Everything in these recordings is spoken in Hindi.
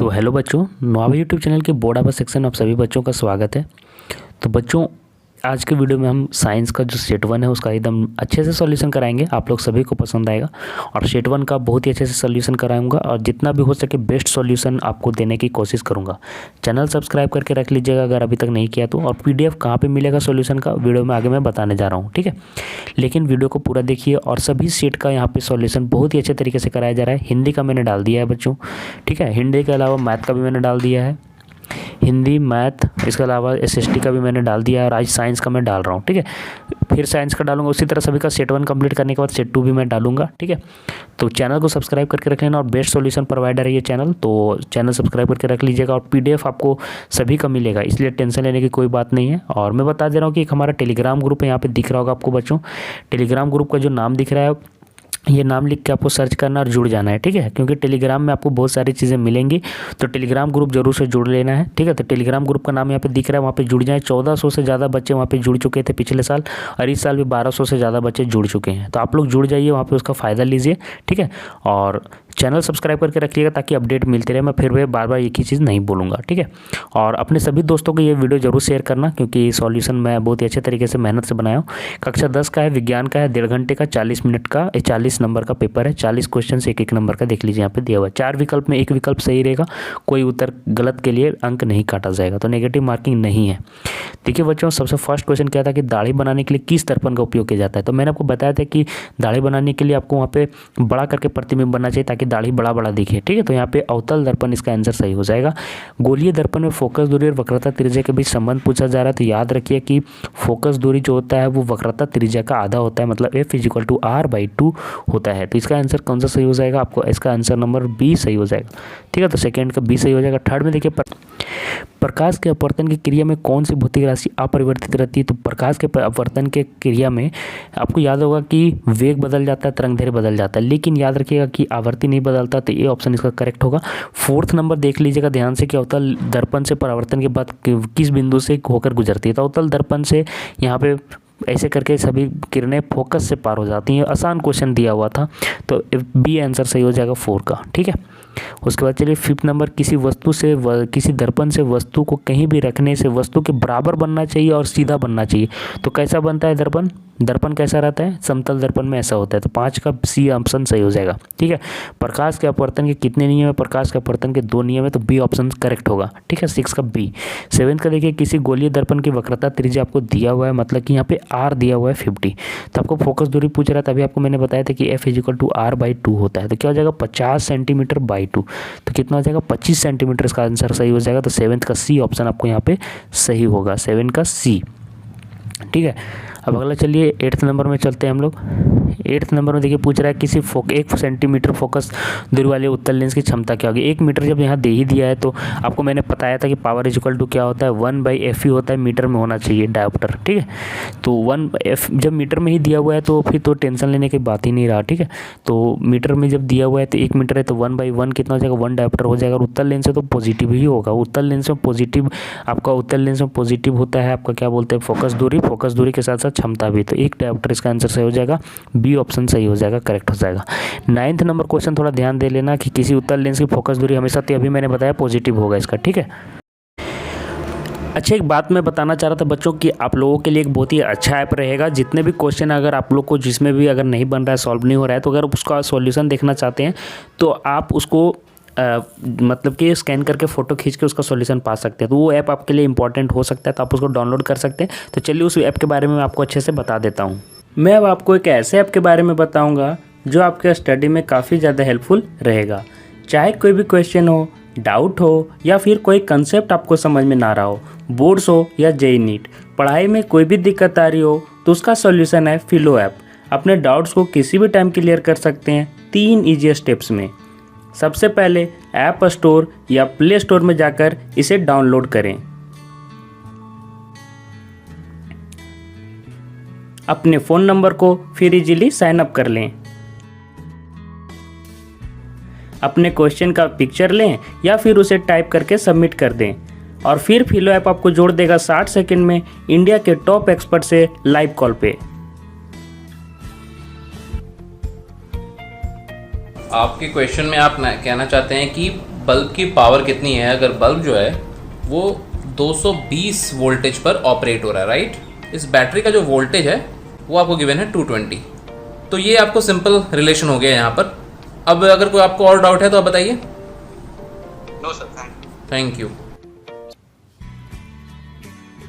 तो हेलो बच्चों, नोवा यूट्यूब चैनल के बोर्ड आवर सेक्शन में आप सभी बच्चों का स्वागत है। तो बच्चों, आज के वीडियो में हम साइंस का जो सेट 1 है उसका एकदम अच्छे से सॉल्यूशन कराएंगे। आप लोग सभी को पसंद आएगा और सेट 1 का बहुत ही अच्छे से सॉल्यूशन कराऊंगा और जितना भी हो सके बेस्ट सॉल्यूशन आपको देने की कोशिश करूंगा। चैनल सब्सक्राइब करके रख लीजिएगा अगर अभी तक नहीं किया तो। और PDF कहाँ पर मिलेगा सॉल्यूशन का वीडियो में आगे मैं बताने जा रहा हूँ, ठीक है। लेकिन वीडियो को पूरा देखिए और सभी सेट का यहाँ पे सॉल्यूशन बहुत ही अच्छे तरीके से कराया जा रहा है। हिंदी का मैंने डाल दिया है बच्चों, ठीक है। हिंदी के अलावा मैथ का भी मैंने डाल दिया है, हिंदी मैथ, इसके अलावा SST का भी मैंने डाल दिया है और आज साइंस का मैं डाल रहा हूँ, ठीक है। फिर साइंस का डालूंगा, उसी तरह सभी का सेट 1 कंप्लीट करने के बाद सेट 2 भी मैं डालूंगा, ठीक है। तो चैनल को सब्सक्राइब करके रख लेना और बेस्ट सॉल्यूशन प्रोवाइडर है ये चैनल, तो चैनल सब्सक्राइब करके रख लीजिएगा। और PDF आपको सभी का मिलेगा, इसलिए टेंशन लेने की कोई बात नहीं है। और मैं बता दे रहा हूँ कि एक हमारा टेलीग्राम ग्रुप है, यहाँ पे दिख रहा होगा आपको बच्चों। टेलीग्राम ग्रुप का जो नाम दिख रहा है ये नाम लिख के आपको सर्च करना और जुड़ जाना है, ठीक है। क्योंकि टेलीग्राम में आपको बहुत सारी चीज़ें मिलेंगी, तो टेलीग्राम ग्रुप जरूर से जुड़ लेना है, ठीक है। तो टेलीग्राम ग्रुप का नाम यहाँ पे दिख रहा है, वहाँ पे जुड़ जाएं। 1400 से ज़्यादा बच्चे वहाँ पे जुड़ चुके थे पिछले साल और इस साल भी 1200 से ज़्यादा बच्चे जुड़ चुके हैं। तो आप लोग जुड़ जाइए, वहाँ पर उसका फ़ायदा लीजिए, ठीक है। और चैनल सब्सक्राइब करके रखिएगा ताकि अपडेट मिलते रहे। मैं फिर बार बार एक ही चीज़ नहीं बोलूँगा, ठीक है। और अपने सभी दोस्तों को ये वीडियो जरूर शेयर करना, क्योंकि सॉल्यूशन मैं बहुत ही अच्छे तरीके से मेहनत से बनाया हूँ। कक्षा 10 का है, विज्ञान का है, 1.5 घंटे का 40 मिनट का 40 नंबर का पेपर है। 40 क्वेश्चन से एक नंबर का देख लीजिए, यहाँ पे दिया हुआ है। 4 विकल्प में एक विकल्प सही रहेगा, कोई उत्तर गलत के लिए अंक नहीं काटा जाएगा, तो नेगेटिव मार्किंग नहीं है। देखिए बच्चों, सबसे फर्स्ट क्वेश्चन क्या था कि दाढ़ी बनाने के लिए किस दर्पण का उपयोग किया जाता है। तो मैंने आपको बताया था कि दाढ़ी बनाने के लिए आपको वहाँ पे बड़ा करके प्रतिबिंब बनना चाहिए ताकि दाढ़ी बड़ा बड़ा दिखे, ठीक है। तो यहाँ पे अवतल दर्पण इसका आंसर सही हो जाएगा। गोलीय दर्पण में फोकस दूरी और वक्रता त्रिज्या के बीच संबंध पूछा जा रहा है, तो याद रखिए कि फोकस दूरी जो होता है वो वक्रता त्रिज्या का आधा होता है, मतलब F = R/2 होता है। तो इसका आंसर कौन सा सही हो जाएगा, आपको इसका आंसर नंबर B सही हो जाएगा, ठीक है। तो सेकंड का B सही हो जाएगा। थर्ड में देखिए, प्रकाश के अपवर्तन की क्रिया में कौन सी भौतिक राशि अपरिवर्तित रहती है। तो प्रकाश के अपवर्तन के क्रिया में आपको याद होगा कि वेग बदल जाता है, तरंगदैर्घ्य बदल जाता है, लेकिन याद रखिएगा कि आवर्ती नहीं बदलता, तो ये ऑप्शन इसका करेक्ट होगा। फोर्थ नंबर देख लीजिएगा ध्यान से कि अवतल दर्पण से परावर्तन के बाद किस बिंदु से होकर गुजरती है। तो अवतल दर्पण से यहाँ पे ऐसे करके सभी किरणें फोकस से पार हो जाती हैं। आसान क्वेश्चन दिया हुआ था, तो B आंसर सही हो जाएगा 4 का, ठीक है। उसके बाद चलिए 5th नंबर, किसी वस्तु से किसी दर्पण से वस्तु को कहीं भी रखने से वस्तु के बराबर बनना चाहिए और सीधा बनना चाहिए। तो कैसा बनता है दर्पण, दर्पण कैसा रहता है, समतल दर्पण में ऐसा होता है। तो 5 का C ऑप्शन सही हो जाएगा, ठीक है। प्रकाश के अपवर्तन के कितने नियम है, प्रकाश के अपवर्तन के 2 नियम है, तो B ऑप्शन करेक्ट होगा, ठीक है। 6 का B। 7th का देखिए, किसी गोलीय दर्पण की वक्रता त्रिज्या आपको दिया हुआ है, मतलब कि यहाँ पे R दिया हुआ है 50, तो आपको फोकस दूरी पूछ रहा है, तभी आपको मैंने बताया था कि F = R/2 होता है। तो क्या हो जाएगा 50 सेंटीमीटर/2, तो कितना हो जाएगा 25 सेंटीमीटर, इसका आंसर सही हो जाएगा। तो 7th का C ऑप्शन आपको यहाँ पे सही होगा, 7 का C, ठीक है। अब अगला चलिए 8th नंबर में चलते हैं हम लोग। 8th नंबर में देखिए पूछ रहा है किसी 1 सेंटीमीटर फोकस दूरी वाले उत्तल लेंस की क्षमता क्या होगी। 1 मीटर जब यहाँ दे ही दिया है तो आपको मैंने बताया था कि पावर = क्या होता है, 1/Fe होता है, मीटर में होना चाहिए डायोप्टर, ठीक है। तो 1F जब मीटर में ही दिया हुआ है तो फिर तो टेंशन लेने की बात ही नहीं रहा, ठीक है। तो मीटर में जब दिया हुआ है तो 1 मीटर है तो 1/1 कितना हो जाएगा, 1 डायोप्टर हो जाएगा। और उत्तल लेंस है तो पॉजिटिव ही होगा। उत्तल लेंस में पॉजिटिव, आपका उत्तल लेंस में पॉजिटिव होता है आपका क्या बोलते हैं फोकस दूरी के साथ साथ क्षमता भी, तो 1 डायोप्टर इसका आंसर सही हो जाएगा, B ऑप्शन सही हो जाएगा, करेक्ट हो जाएगा। 9th नंबर क्वेश्चन थोड़ा ध्यान दे लेना कि किसी उत्तल लेंस की फोकस दूरी हमेशा, तो अभी मैंने बताया पॉजिटिव होगा इसका, ठीक है। अच्छा, एक बात मैं बताना चाह रहा था बच्चों कि आप लोगों के लिए एक बहुत ही अच्छा ऐप रहेगा। जितने भी क्वेश्चन अगर आप लोग को जिसमें भी अगर नहीं बन रहा है, सॉल्व नहीं हो रहा है, तो अगर उसका सॉल्यूशन देखना चाहते हैं तो आप उसको मतलब कि स्कैन करके फ़ोटो खींच के उसका सॉल्यूशन पा सकते हैं। तो वो ऐप आपके लिए इंपॉर्टेंट हो सकता है, तो आप उसको डाउनलोड कर सकते हैं। तो चलिए उस ऐप के बारे में आपको अच्छे से बता देता हूँ। मैं अब आपको एक ऐसे ऐप के बारे में बताऊँगा जो आपके स्टडी में काफ़ी ज़्यादा हेल्पफुल रहेगा। चाहे कोई भी क्वेश्चन हो, डाउट हो या फिर कोई कंसेप्ट आपको समझ में ना रहा हो, बोर्ड्स हो या JEE नीट, पढ़ाई में कोई भी दिक्कत आ रही हो, तो उसका सॉल्यूशन है फिलो ऐप। अपने डाउट्स को किसी भी टाइम क्लियर कर सकते हैं 3 ईजी स्टेप्स में। सबसे पहले ऐप स्टोर या प्ले स्टोर में जाकर इसे डाउनलोड करें। अपने फ़ोन नंबर को फिर इजीली साइन अप कर लें। अपने क्वेश्चन का पिक्चर लें या फिर उसे टाइप करके सबमिट कर दें और फिर फिलो ऐप आपको जोड़ देगा 60 सेकंड में इंडिया के टॉप एक्सपर्ट से लाइव कॉल पे। आपके क्वेश्चन में आप कहना चाहते हैं कि बल्ब की पावर कितनी है अगर बल्ब जो है वो 220 वोल्टेज पर ऑपरेट हो रहा है, राइट। इस बैटरी का जो वोल्टेज है वो आपको गिवन है 220। तो ये आपको सिंपल रिलेशन हो गया यहाँ पर। अब अगर कोई आपको और डाउट है तो आप बताइए। No sir, thank you.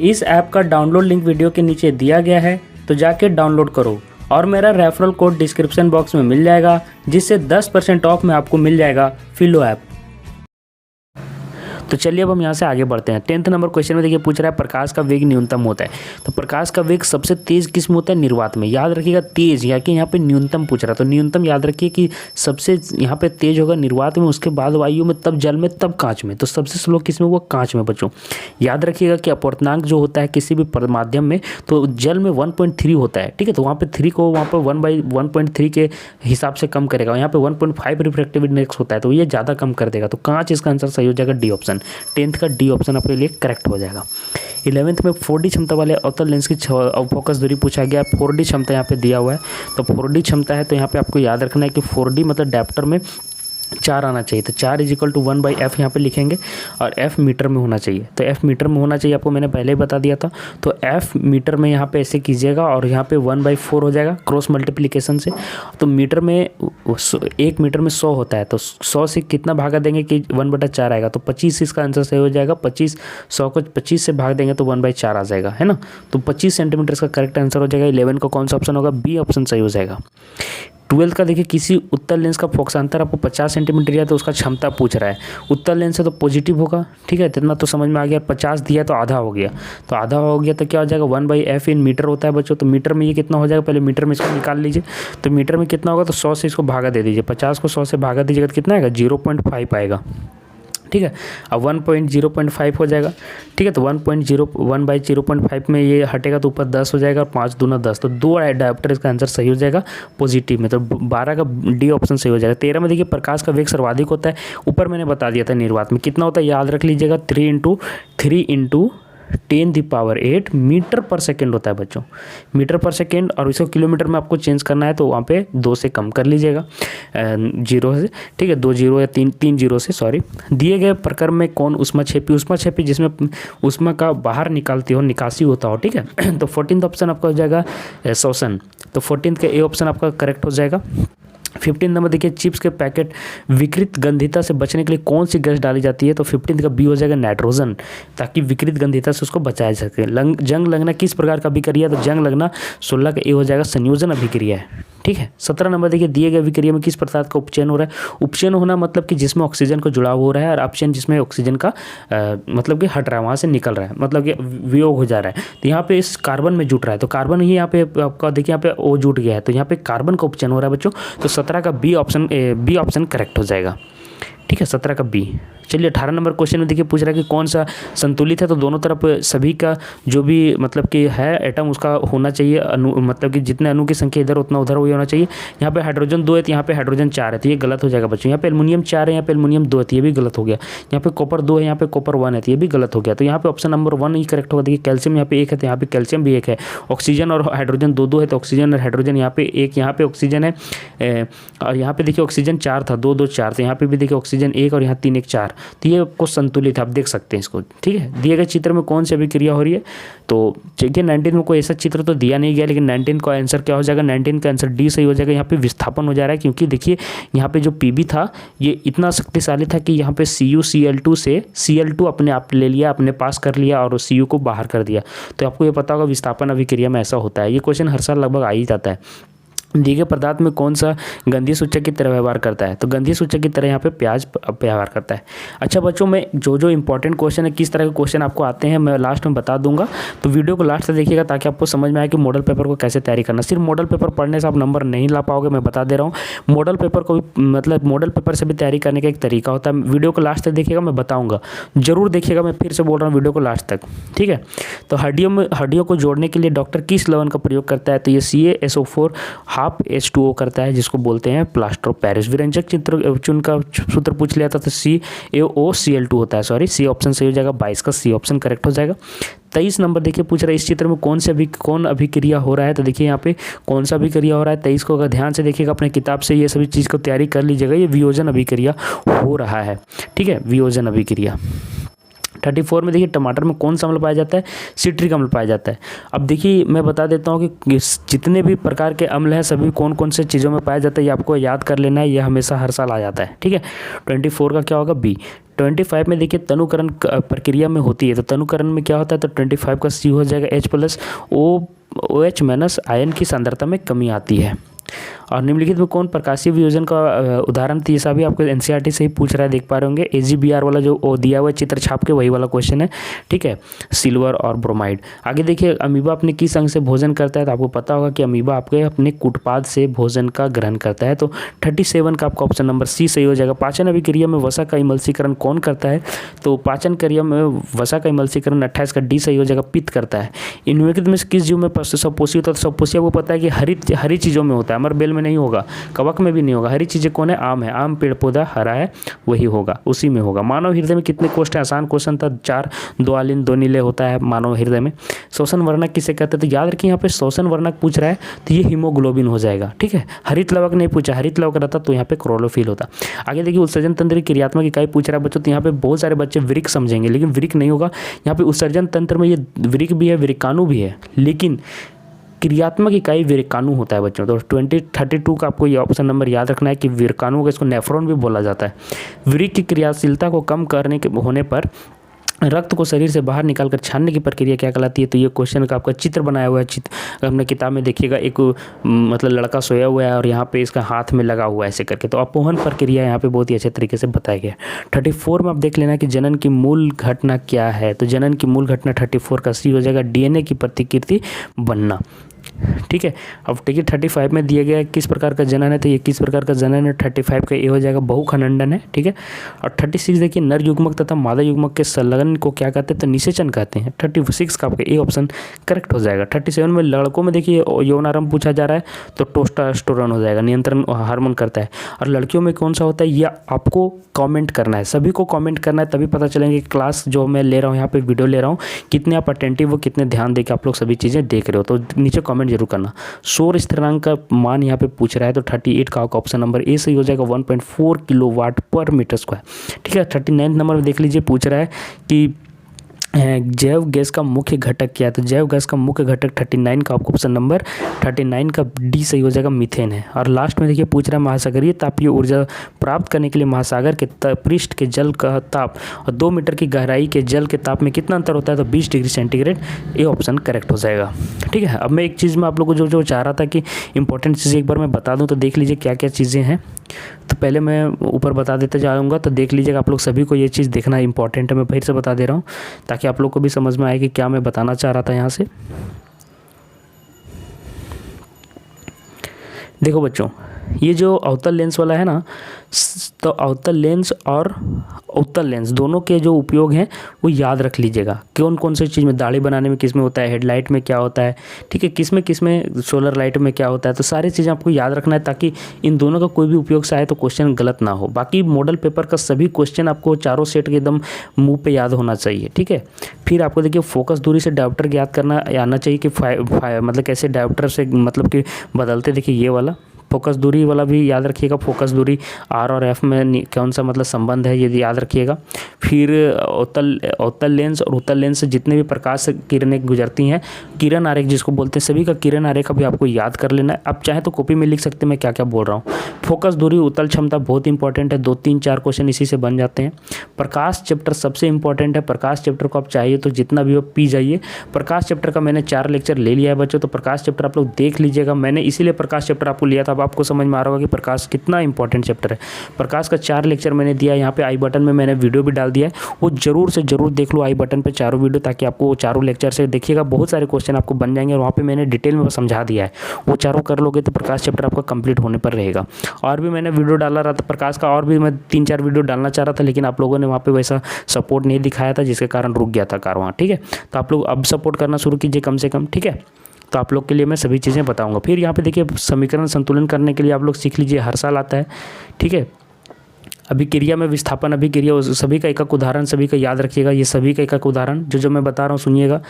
इस ऐप का डाउनलोड लिंक वीडियो के नीचे दिया गया है, तो जाके डाउनलोड करो और मेरा रेफरल कोड डिस्क्रिप्शन बॉक्स में मिल जाएगा, जिससे 10% ऑफ में आपको मिल जाएगा फिलो ऐप। तो चलिए अब हम यहाँ से आगे बढ़ते हैं। 10th नंबर क्वेश्चन में देखिए पूछ रहा है प्रकाश का वेग न्यूनतम होता है। तो प्रकाश का वेग सबसे तेज किस में होता है? निर्वात में। याद रखिएगा तेज, या कि यहाँ पे न्यूनतम पूछ रहा है, तो न्यूनतम याद रखिए कि सबसे यहाँ पे तेज होगा निर्वात में, उसके बाद वायु में, तब जल में, तब कांच में। तो सबसे स्लो किस में हुआ? कांच में बच्चों। याद रखिएगा कि अपवर्तनांक जो होता है किसी भी माध्यम में, तो जल में 1.3 होता है, ठीक है। तो वहाँ पे 3 को वहाँ पर 1/1.3 के हिसाब से कम करेगा। यहाँ पे 1.5 रिफ्रैक्टिव इंडेक्स होता है, तो ये ज़्यादा कम कर देगा। तो कांच इसका आंसर सही हो जाएगा, डी ऑप्शन। 10th का डी ऑप्शन आपके लिए करेक्ट हो जाएगा। 11th में 4D क्षमता वाले अवतल लेंस की फोकस दूरी पूछा गया। 4D क्षमता यहाँ पे दिया हुआ है, तो 4D क्षमता है, तो यहाँ पे आपको याद रखना है कि 4D मतलब डायप्टर में 4 आना चाहिए। तो 4 = 1/f यहाँ पे लिखेंगे, और f मीटर में होना चाहिए। तो f मीटर में होना चाहिए, आपको मैंने पहले ही बता दिया था। तो f मीटर में यहाँ पे ऐसे कीजिएगा, और यहाँ पे 1/4 हो जाएगा क्रॉस मल्टीप्लिकेशन से। तो मीटर में 1 मीटर में 100 होता है, तो 100 से कितना भागा देंगे कि 1/4 आएगा। तो 25 इसका आंसर सही हो जाएगा। 25 100 को 25 से भाग देंगे तो 1/4 आ जाएगा, है ना। तो 25 सेंटीमीटर का करेक्ट आंसर हो जाएगा। 11 का कौन सा ऑप्शन होगा? बी ऑप्शन सही हो जाएगा। 12th का देखिए किसी उत्तल लेंस का फोकसांतर आपको 50 सेंटीमीटर दिया, तो उसका क्षमता पूछ रहा है। उत्तल लेंस है तो पॉजिटिव होगा, ठीक है, इतना तो समझ में आ गया। 50 दिया तो आधा हो गया, तो आधा हो गया तो क्या हो जाएगा? 1/f इन मीटर होता है बच्चों। तो मीटर में ये कितना हो जाएगा? पहले मीटर में इसको निकाल लीजिए। तो मीटर में कितना होगा? तो 100 से इसको भागा दे दीजिए। 50 को 100 से भागा दीजिएगा तो कितना आएगा? 0.5 आएगा, ठीक है। अब 1.0.5 हो जाएगा, ठीक है। तो 1/0.5 में ये हटेगा तो ऊपर 10 हो जाएगा, 5 दूना 10, तो 2 डायप्टर इसका आंसर सही हो जाएगा पॉजिटिव में। तो 12 का डी ऑप्शन सही हो जाएगा। 13 में देखिए प्रकाश का वेग सर्वाधिक होता है, ऊपर मैंने बता दिया था निर्वात में कितना होता है, याद रख लीजिएगा 3 × 10⁸ मीटर पर सेकेंड होता है बच्चों, मीटर पर सेकेंड। और इसको किलोमीटर में आपको चेंज करना है, तो वहाँ पे 2 से कम कर लीजिएगा, 0 से, ठीक है, 2 0 या 3 0 से, सॉरी। दिए गए प्रक्रम में कौन ऊष्मा जिसमें ऊष्मा का बाहर निकासी होता हो, ठीक है। तो 14th ऑप्शन आपका हो जाएगा शोषण। तो 14th का ए ऑप्शन आपका करेक्ट हो जाएगा। 15 नंबर देखिए चिप्स के पैकेट विकृत गंधिता से बचने के लिए कौन सी गैस डाली जाती है? तो 15 का बी हो जाएगा नाइट्रोजन, ताकि विकृत गंधिता से उसको बचाया जा सके। जंग लगना किस प्रकार का अभिक्रिया? तो जंग लगना 16 का ए हो जाएगा संयोजन अभिक्रिया है, ठीक है। 17 नंबर देखिए दिए गए अभिक्रिया में किस प्रकार का उपचयन हो रहा है? उपचयन होना मतलब कि जिसमें ऑक्सीजन को जुड़ाव हो रहा है, और अपचयन जिसमें ऑक्सीजन का मतलब कि हट रहा है, वहाँ से निकल रहा है, मतलब कि वियोग हो जा रहा है। तो यहाँ पे इस कार्बन में जुट रहा है, तो कार्बन ही यहाँ पे आपका देखिए यहाँ पे ओ जुट गया है, तो यहाँ पे कार्बन का उपचयन हो रहा है बच्चों। तो 17 का बी ऑप्शन करेक्ट हो जाएगा, ठीक है, 17 का बी। चलिए 18 नंबर क्वेश्चन में देखिए पूछ रहा है कि कौन सा संतुलित है? तो दोनों तरफ सभी का जो भी मतलब कि है एटम उसका होना चाहिए अणु, मतलब कि जितने अणु की संख्या इधर उतना उधर वही होना चाहिए। यहाँ पे हाइड्रोजन 2 है, तो यहाँ पे हाइड्रोजन 4 है, तो ये गलत हो जाएगा बच्चों। यहाँ पे एल्युमिनियम 4 है, यहाँ पे एल्युमिनियम 2 है, तो ये भी गलत हो गया। यहाँ पे कॉपर 2 है, यहाँ पे कॉपर 1 है, तो ये भी गलत हो गया। तो यहाँ पे ऑप्शन नंबर 1 ही करेक्ट होगा। देखिए कैल्शियम यहाँ पे 1 है, तो यहाँ पे कैल्शियम भी 1 है। ऑक्सीजन और हाइड्रोजन 2 है, तो ऑक्सीजन और हाइड्रोजन यहाँ पे 1, यहाँ पे ऑक्सीजन है, और यहाँ पे देखिए ऑक्सीजन 4 था, 2 2 4, तो यहाँ पे भी देखिए ऑक्सीजन 1 और यहाँ 3 1 4, तो ये आपको संतुलित आप देख सकते हैं इसको, ठीक है। दिए गए चित्र में कौन सी अभिक्रिया हो रही है? तो देखिए 19 में कोई ऐसा चित्र तो दिया नहीं गया, लेकिन 19 का आंसर क्या हो जाएगा? 19 का आंसर डी सही हो जाएगा। यहाँ पे विस्थापन हो जा रहा है, क्योंकि देखिए यहाँ पे जो पीबी था ये इतना शक्तिशाली था कि यहाँ पे CuCl2 से Cl2 अपने आप ले लिया, अपने पास कर लिया, और Cu को बाहर कर दिया। तो आपको ये पता होगा विस्थापन अभिक्रिया में ऐसा होता है। ये क्वेश्चन हर साल लगभग आ ही जाता है। दिए गए पदार्थ में कौन सा गंधीय सूचक की तरह व्यवहार करता है? तो गंधीय सूचक की तरह यहाँ पे प्याज व्यवहार करता है। अच्छा बच्चों, मैं जो इंपॉर्टेंट क्वेश्चन है, किस तरह के क्वेश्चन आपको आते हैं, मैं लास्ट में बता दूंगा, तो वीडियो को लास्ट से देखिएगा ताकि आपको समझ में आए कि मॉडल पेपर को कैसे तैयारी करना। सिर्फ मॉडल पेपर पढ़ने से आप नंबर नहीं ला पाओगे, मैं बता दे रहा हूँ। मॉडल पेपर को भी मतलब मॉडल पेपर से भी तैयारी करने का एक तरीका होता है। वीडियो को लास्ट तक देखिएगा, मैं बताऊँगा, जरूर देखिएगा। मैं फिर से बोल रहा हूँ वीडियो को लास्ट तक, ठीक है। तो हड्डियों को जोड़ने के लिए डॉक्टर किस लवण का प्रयोग करता है? तो ये CaSO4 H2O करता है, जिसको बोलते हैं प्लास्टर ऑफ पेरिस। विरंजक चित्र चुन का सूत्र पूछ लिया था तो CaOCl2 होता है, सॉरी सी ऑप्शन सही हो जाएगा, 22 का सी ऑप्शन करेक्ट हो जाएगा। 23 नंबर देखिए पूछ रहा है इस चित्र में कौन अभिक्रिया हो रहा है, तो देखिए यहाँ पे कौन सा अभिक्रिया हो रहा है 23 को अगर ध्यान से देखिएगा अपने किताब से ये सभी चीज़ को तैयारी कर लीजिएगा, ये वियोजन अभिक्रिया हो रहा है, ठीक है, वियोजन अभिक्रिया। 34 में देखिए टमाटर में कौन सा अम्ल पाया जाता है, सिट्रिक अम्ल पाया जाता है। अब देखिए मैं बता देता हूँ कि जितने भी प्रकार के अम्ल हैं सभी कौन कौन से चीज़ों में पाया जाता है, ये आपको याद कर लेना है, ये हमेशा हर साल आ जाता है, ठीक है। 24 का क्या होगा, बी। 25 में देखिए तनुकरण प्रक्रिया में होती है, तो तनुकरण में क्या होता है, तो 25 का सी हो जाएगा, H+OH- आयन की सांद्रता में कमी आती है। और निम्नलिखित में कौन प्रकाशीय वियोजन का उदाहरण थी, ऐसा भी आपको एनसीईआरटी से ही पूछ रहा है, देख पा रहे होंगे। AgBr वाला जो दिया हुआ चित्र छाप के वही वाला क्वेश्चन है, ठीक है, सिल्वर और ब्रोमाइड। आगे देखिए अमीबा अपने किस अंग से भोजन करता है, तो आपको पता होगा कि अमीबा आपके अपने कुटपाद से भोजन का ग्रहण करता है, तो 37 का आपका ऑप्शन नंबर सी सही हो जाएगा। पाचन अभिक्रिया में वसा का इमल्सीकरण कौन करता है, तो पाचन क्रिया में वसा का इमल्सीकरण 28 का डी सही हो जाएगा, पित्त करता है। निम्नलिखित में किस जीव में स्वपोषी होता है, तो स्वपोषी आपको पता है कि हरी चीज़ों में होता है, अमर बेल में नहीं होगा, कवक में भी नहीं होगा, हरी चीजें कौन है, आम है, आम पेड़ पौधा हरा है वही होगा, उसी में होगा। मानव हृदय में कितने कोष्ठ हैं, आसान क्वेश्चन था, 4, 2 आलिन 2 नीले होता है मानव हृदय में। श्वसन वर्णक किसे कहते हैं, तो याद रखिए यहाँ पे श्वसन वर्णक पूछ रहा है तो ये हीमोग्लोबिन हो जाएगा, ठीक है। हरित लवक नहीं पूछा, हरित लवक रहता तो यहाँ पे क्लोरोफिल होता। आगे देखिए उत्सर्जन तंत्र की क्रियात्मक इकाई पूछ रहा है बच्चों, तो यहाँ पे बहुत सारे बच्चे वृक्क समझेंगे, लेकिन वृक्क नहीं होगा यहाँ पे। उत्सर्जन तंत्र में ये वृक्क भी है, वृक्काणु भी है, लेकिन क्रियात्मक इकाई विरकाणु होता है बच्चों। तो 32 का आपको ये ऑप्शन नंबर याद रखना है कि विरकाणु का इसको नेफ्रॉन भी बोला जाता है। वृक्क की क्रियाशीलता को कम करने के होने पर रक्त को शरीर से बाहर निकालकर छानने की प्रक्रिया क्या कहलाती है, तो ये क्वेश्चन का आपका चित्र बनाया हुआ है। चित्र अपने किताब में देखिएगा, एक मतलब लड़का सोया हुआ है और यहाँ पे इसका हाथ में लगा हुआ है ऐसे करके, तो अपोहन प्रक्रिया यहाँ पे बहुत ही अच्छे तरीके से बताया गया है। 34 में आप देख लेना कि जनन की मूल घटना क्या है, तो जनन की मूल घटना 34 का सी हो जाएगा, DNA की प्रतिकृति बनना, ठीक है। अब देखिए 35 में दिया गया है किस प्रकार का जनन है, तो ये किस प्रकार का जनन है, 35 का ए हो जाएगा, बहुखंडन है, ठीक है। और 36 देखिए नर युग्मक तथा मादा युग्मक के संलग्न को क्या कहते हैं, तो निषेचन कहते हैं। 36 का आपका ए ऑप्शन करेक्ट हो जाएगा। 37 में लड़कों में देखिए यौनारंभ पूछा जा रहा है, तो टेस्टोस्टेरोन हो जाएगा, नियंत्रण हार्मोन करता है। और लड़कियों में कौन सा होता है, ये आपको कमेंट करना है, सभी को कमेंट करना है, तभी पता चलेंगे क्लास जो मैं ले रहा हूँ यहाँ पे वीडियो ले रहा हूँ कितने आप अटेंटिव हो, कितने ध्यान देकर आप लोग सभी चीज़ें देख रहे हो, तो नीचे कमेंट जरूर करना। सौर स्थिरांक का मान यहाँ पे पूछ रहा है, तो 38 का ऑप्शन नंबर ए सही हो जाएगा, 1.4 किलोवाट पर मीटर स्क्वायर, ठीक है। 39 नंबर में देख लीजिए पूछ रहा है कि जैव गैस का मुख्य घटक क्या है, तो जैव गैस का मुख्य घटक 39 का ऑप्शन नंबर 39 का डी सही हो जाएगा, मीथेन है। और लास्ट में देखिए पूछ रहा है महासागरीय तापीय ऊर्जा प्राप्त करने के लिए महासागर के पृष्ठ के जल का ताप और 2 मीटर की गहराई के जल के ताप में कितना अंतर होता है, तो 20 डिग्री सेंटीग्रेड, ये ऑप्शन करेक्ट हो जाएगा, ठीक है। अब मैं एक चीज़ में आप लोगों को जो चाह रहा था कि इंपॉर्टेंट चीज़ें एक बार मैं बता दूँ, तो देख लीजिए क्या क्या चीज़ें हैं। तो पहले मैं ऊपर बता देते जाऊँगा, तो देख लीजिएगा आप लोग सभी को ये चीज़ देखना इंपॉर्टेंट है, मैं फिर से बता दे रहा हूँ ताकि आप लोग को भी समझ में आए कि क्या मैं बताना चाह रहा था यहाँ से। देखो बच्चों, ये जो अवतल लेंस वाला है ना, तो अवतल लेंस और उत्तल लेंस दोनों के जो उपयोग हैं वो याद रख लीजिएगा। कौन कौन सी चीज़ में, दाढ़ी बनाने में किस में होता है, हेडलाइट में क्या होता है, ठीक है, किस में सोलर लाइट में क्या होता है, तो सारी चीज़ें आपको याद रखना है ताकि इन दोनों का कोई भी उपयोग से आए तो क्वेश्चन गलत ना हो। बाकी मॉडल पेपर का सभी क्वेश्चन आपको चारों सेट के एकदम मुँह पे याद होना चाहिए, ठीक है। फिर आपको देखिए फोकस दूरी से डायोप्टर याद करना आना चाहिए कि मतलब कैसे डायोप्टर से मतलब कि बदलते, देखिए ये वाला फोकस दूरी वाला भी याद रखिएगा, फोकस दूरी आर और एफ में कौन सा मतलब संबंध है ये याद रखिएगा। फिर अवतल लेंस और उत्तल लेंस से जितने भी प्रकाश किरणें गुजरती हैं, किरण आरेख जिसको बोलते हैं, सभी का किरण आरेख भी आपको याद कर लेना है। आप चाहे तो कॉपी में लिख सकते हैं मैं क्या क्या बोल रहा हूँ। फोकस दूरी, उत्तल क्षमता बहुत इंपॉर्टेंट है, 2, 3, 4 क्वेश्चन इसी से बन जाते हैं। प्रकाश चैप्टर सबसे इंपॉर्टेंट है, प्रकाश चैप्टर को आप चाहिए तो जितना भी हो पी जाइए। प्रकाश चैप्टर का मैंने 4 लेक्चर ले लिया है बच्चों, तो प्रकाश चैप्टर आप लोग देख लीजिएगा। मैंने इसीलिए प्रकाश चैप्टर आपको लिया था, अब आपको समझ में आ रहा होगा कि प्रकाश कितना इंपॉर्टेंट चैप्टर है। प्रकाश का 4 लेक्चर मैंने दिया है, यहाँ पे आई बटन में मैंने वीडियो भी डाल दिया है, वो जरूर से जरूर देख लो आई बटन पे चारों वीडियो, ताकि आपको वो चारों लेक्चर से देखिएगा बहुत सारे क्वेश्चन आपको बन जाएंगे और वहाँ पे मैंने डिटेल में समझा दिया है। वो चारों कर लोगे तो प्रकाश चैप्टर आपका कंप्लीट होने पर रहेगा। और भी मैंने वीडियो डाला रहा था प्रकाश का, और भी मैं 3-4 वीडियो डालना चाह रहा था, लेकिन आप लोगों ने वहाँ पे वैसा सपोर्ट नहीं दिखाया था, जिसके कारण रुक गया था कार वहाँ, ठीक है। तो आप लोग अब सपोर्ट करना शुरू कीजिए कम से कम, ठीक है। तो आप लोग के लिए मैं सभी चीज़ें बताऊँगा। फिर यहाँ पे देखिए समीकरण संतुलन करने के लिए आप लोग सीख लीजिए, हर साल आता है, ठीक है। अभिक्रिया में विस्थापन अभिक्रिया, सभी का एक उदाहरण सभी का याद रखिएगा। ये सभी का एक उदाहरण जो मैं बता रहा हूँ सुनिएगा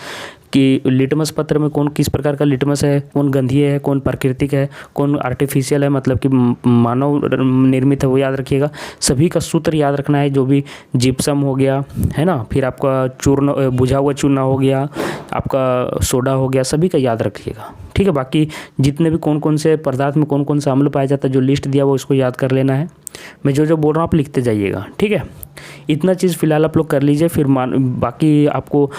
कि लिटमस पत्र में कौन किस प्रकार का लिटमस है, कौन गंधीय है, कौन प्राकृतिक है, कौन आर्टिफिशियल है, मतलब कि मानव निर्मित है, वो याद रखिएगा। सभी का सूत्र याद रखना है, जो भी जिप्सम हो गया है ना, फिर आपका चूर्ण बुझा हुआ चूना हो गया, आपका सोडा हो गया, सभी का याद रखिएगा, ठीक है। बाकी जितने भी कौन कौन से पदार्थ में कौन कौन सा अम्ल पाया जाता है, जो लिस्ट दिया वो उसको याद कर लेना है। मैं जो बोल रहा हूँ आप लिखते जाइएगा, ठीक है। इतना चीज़ फिलहाल आप लोग कर लीजिए, फिर बाकी आपको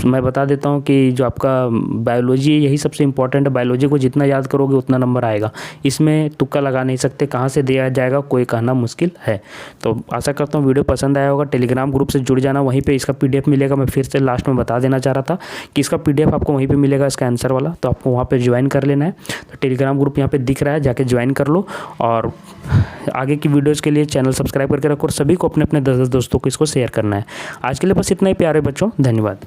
मैं बता देता हूँ कि जो आपका बायोलॉजी है यही सबसे इंपॉर्टेंट है। बायोलॉजी को जितना याद करोगे उतना नंबर आएगा, इसमें तुक्का लगा नहीं सकते, कहाँ से दिया जाएगा कोई कहना मुश्किल है। तो आशा करता हूँ वीडियो पसंद आया होगा। टेलीग्राम ग्रुप से जुड़ जाना, वहीं पे इसका PDF मिलेगा। मैं फिर से लास्ट में बता देना चाह रहा था कि इसका PDF आपको वहीं पर मिलेगा, इसका आंसर वाला, तो आपको वहाँ पर ज्वाइन कर लेना है। तो टेलीग्राम ग्रुप यहाँ पर दिख रहा है, जाके ज्वाइन कर लो और आगे की वीडियोज़ के लिए चैनल सब्सक्राइब करके रखो और सभी को अपने अपने 10 दोस्तों को इसको शेयर करना है। आज के लिए बस इतना ही प्यारे बच्चों, धन्यवाद।